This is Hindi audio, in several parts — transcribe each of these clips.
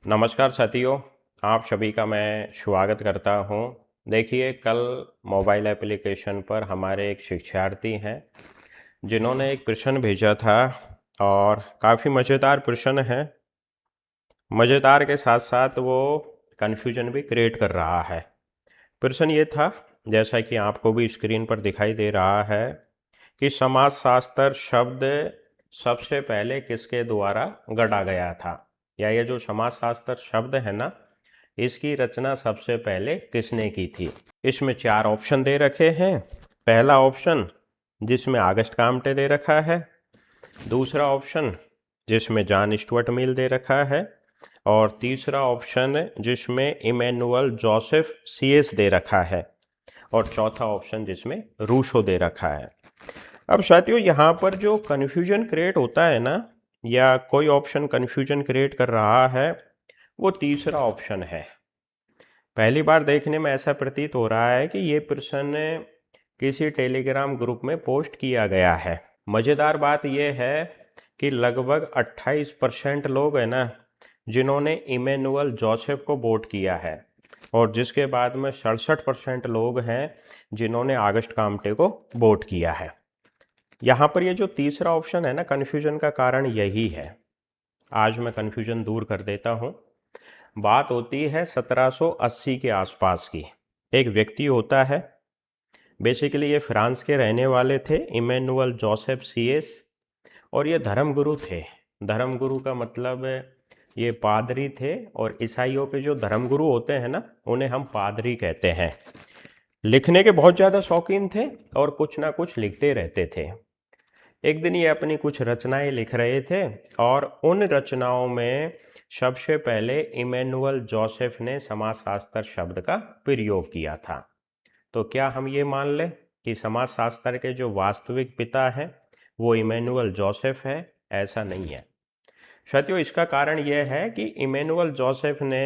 नमस्कार साथियों, आप सभी का मैं स्वागत करता हूं। देखिए, कल मोबाइल एप्लीकेशन पर हमारे एक शिक्षार्थी हैं जिन्होंने एक प्रश्न भेजा था और काफ़ी मज़ेदार प्रश्न है। मज़ेदार के साथ साथ वो कन्फ्यूजन भी क्रिएट कर रहा है। प्रश्न ये था, जैसा कि आपको भी स्क्रीन पर दिखाई दे रहा है, कि समाजशास्त्र शब्द सबसे पहले किसके द्वारा गढ़ा गया था, या ये जो समाजशास्त्र शब्द है ना, इसकी रचना सबसे पहले किसने की थी। इसमें चार ऑप्शन दे रखे हैं। पहला ऑप्शन जिसमें ऑगस्ट काम्टे दे रखा है, दूसरा ऑप्शन जिसमें जॉन स्टुअर्ट मिल दे रखा है, और तीसरा ऑप्शन जिसमें इमैनुअल जोसेफ सीएस दे रखा है, और चौथा ऑप्शन जिसमें रूसो दे रखा है। अब साथियों, यहाँ पर जो कन्फ्यूजन क्रिएट होता है ना, या कोई ऑप्शन कन्फ्यूजन क्रिएट कर रहा है, वो तीसरा ऑप्शन है। पहली बार देखने में ऐसा प्रतीत हो रहा है कि ये प्रश्न किसी टेलीग्राम ग्रुप में पोस्ट किया गया है। मज़ेदार बात यह है कि लगभग 28% लोग हैं ना जिन्होंने इमैनुअल जोसेफ को वोट किया है, और जिसके बाद में 67% लोग हैं जिन्होंने ऑगस्ट काम्टे को वोट किया है। यहाँ पर ये जो तीसरा ऑप्शन है ना, कन्फ्यूजन का कारण यही है। आज मैं कन्फ्यूजन दूर कर देता हूँ। बात होती है 1780 के आसपास की। एक व्यक्ति होता है, बेसिकली ये फ्रांस के रहने वाले थे, इमैनुअल जोसेफ सीएस, और ये धर्मगुरु थे। धर्मगुरु का मतलब ये पादरी थे, और ईसाइयों के जो धर्मगुरु होते हैं ना, उन्हें हम पादरी कहते हैं। लिखने के बहुत ज़्यादा शौकीन थे और कुछ ना कुछ लिखते रहते थे। एक दिन ये अपनी कुछ रचनाएं लिख रहे थे, और उन रचनाओं में सबसे पहले इमैनुअल जोसेफ ने समाजशास्त्र शब्द का प्रयोग किया था। तो क्या हम ये मान लें कि समाजशास्त्र के जो वास्तविक पिता हैं वो इमैनुअल जोसेफ है? ऐसा नहीं है साथियों। इसका कारण यह है कि इमैनुअल जोसेफ ने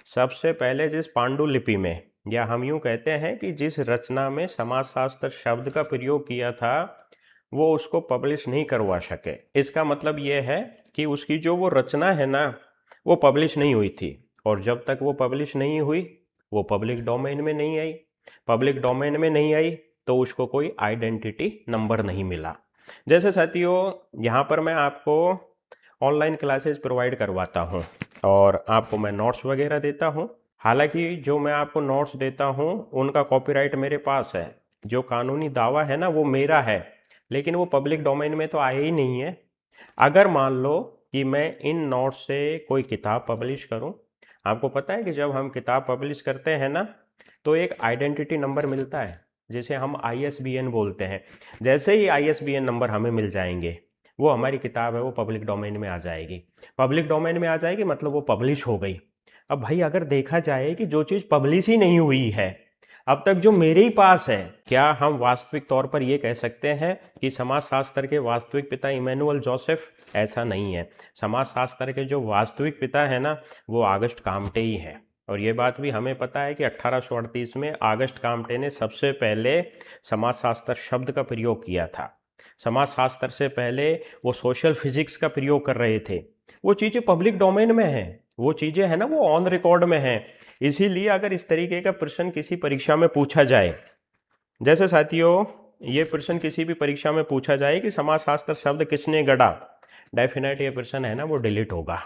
सबसे पहले जिस पांडुलिपि में, या हम यूं कहते हैं कि जिस रचना में समाजशास्त्र शब्द का प्रयोग किया था, वो उसको पब्लिश नहीं करवा सके। इसका मतलब ये है कि उसकी जो वो रचना है ना, वो पब्लिश नहीं हुई थी, और जब तक वो पब्लिश नहीं हुई, वो पब्लिक डोमेन में नहीं आई। पब्लिक डोमेन में नहीं आई तो उसको कोई आइडेंटिटी नंबर नहीं मिला। जैसे साथियों, यहाँ पर मैं आपको ऑनलाइन क्लासेस प्रोवाइड करवाता हूँ, और आपको मैं नोट्स वगैरह देता हूँ। हालांकि जो मैं आपको नोट्स देता हूँ उनका कॉपीराइट मेरे पास है। जो कानूनी दावा है ना, वो मेरा है, लेकिन वो पब्लिक डोमेन में तो आया ही नहीं है। अगर मान लो कि मैं इन नोट्स से कोई किताब पब्लिश करूं, आपको पता है कि जब हम किताब पब्लिश करते हैं ना, तो एक आइडेंटिटी नंबर मिलता है, जिसे हम आईएसबीएन बोलते हैं। जैसे ही आईएसबीएन नंबर हमें मिल जाएंगे, वो हमारी किताब है वो पब्लिक डोमेन में आ जाएगी। पब्लिक डोमेन में आ जाएगी मतलब वो पब्लिश हो गई। अब भाई, अगर देखा जाए कि जो चीज़ पब्लिश ही नहीं हुई है अब तक, जो मेरे ही पास है, क्या हम वास्तविक तौर पर ये कह सकते हैं कि समाजशास्त्र के वास्तविक पिता इमैनुअल जोसेफ? ऐसा नहीं है। समाजशास्त्र के जो वास्तविक पिता है ना, वो ऑगस्ट काम्टे ही है। और ये बात भी हमें पता है कि 1838 में ऑगस्ट काम्टे ने सबसे पहले समाजशास्त्र शब्द का प्रयोग किया था। समाजशास्त्र से पहले वो सोशल फिजिक्स का प्रयोग कर रहे थे। वो चीज़ें पब्लिक डोमेन में हैं, वो चीज़ें हैं ना, वो ऑन रिकॉर्ड में हैं। इसीलिए अगर इस तरीके का प्रश्न किसी परीक्षा में पूछा जाए, जैसे साथियों ये प्रश्न किसी भी परीक्षा में पूछा जाए कि समाजशास्त्र शब्द किसने गढ़ा, डेफिनेट ये प्रश्न है ना, वो डिलीट होगा।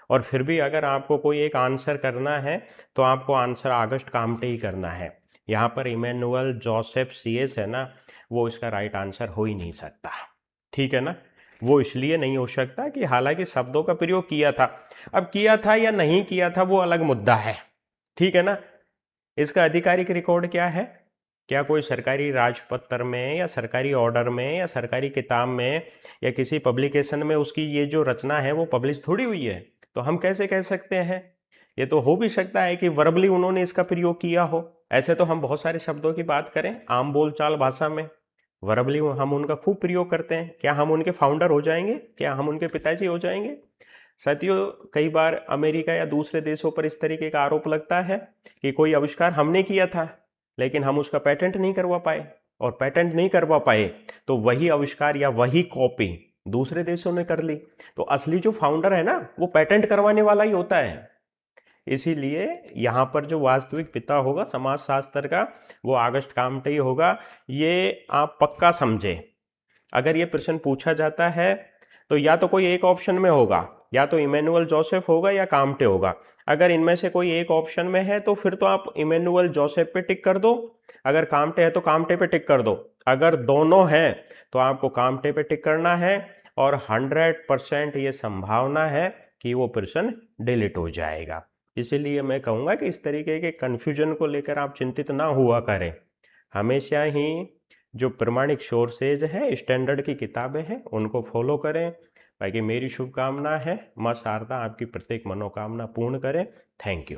और फिर भी अगर आपको कोई एक आंसर करना है, तो आपको आंसर ऑगस्ट काम्टे ही करना है। यहाँ पर इमैनुअल जोसेफ सीएस है ना, वो इसका राइट आंसर हो ही नहीं सकता। ठीक है ना। वो इसलिए नहीं हो सकता कि हालांकि शब्दों का प्रयोग किया था। अब किया था या नहीं किया था वो अलग मुद्दा है। ठीक है ना। इसका आधिकारिक रिकॉर्ड क्या है? क्या कोई सरकारी राजपत्र में, या सरकारी ऑर्डर में, या सरकारी किताब में, या किसी पब्लिकेशन में उसकी ये जो रचना है वो पब्लिश थोड़ी हुई है? तो हम कैसे कह सकते हैं? ये तो हो भी सकता है कि वर्बली उन्होंने इसका प्रयोग किया हो। ऐसे तो हम बहुत सारे शब्दों की बात करें आम बोलचाल भाषा में, वर्बली हम उनका खूब प्रयोग करते हैं। क्या हम उनके फाउंडर हो जाएंगे? क्या हम उनके पिताजी हो जाएंगे? साथियों, कई बार अमेरिका या दूसरे देशों पर इस तरीके का आरोप लगता है कि कोई आविष्कार हमने किया था, लेकिन हम उसका पेटेंट नहीं करवा पाए, और पेटेंट नहीं करवा पाए तो वही आविष्कार या वही कॉपी दूसरे देशों ने कर ली। तो असली जो फाउंडर है ना, वो पेटेंट करवाने वाला ही होता है। इसीलिए यहाँ पर जो वास्तविक पिता होगा समाजशास्त्र का वो ऑगस्ट काम्टे ही होगा, ये आप पक्का समझे। अगर ये प्रश्न पूछा जाता है तो या तो कोई एक ऑप्शन में होगा, या तो इमैनुअल जोसेफ होगा या काम्टे होगा। अगर इनमें से कोई एक ऑप्शन में है तो फिर तो आप इमैनुअल जोसेफ पे टिक कर दो, अगर काम्टे है तो काम्टे पे टिक कर दो। अगर दोनों हैं तो आपको काम्टे पे टिक करना है, और 100% ये संभावना है कि वो प्रश्न डिलीट हो जाएगा। इसीलिए मैं कहूँगा कि इस तरीके के कन्फ्यूजन को लेकर आप चिंतित ना हुआ करें। हमेशा ही जो प्रमाणिक सोर्सेज हैं, स्टैंडर्ड की किताबें हैं, उनको फॉलो करें। बाकी मेरी शुभकामना है माँ शारदा आपकी प्रत्येक मनोकामना पूर्ण करें। Thank you.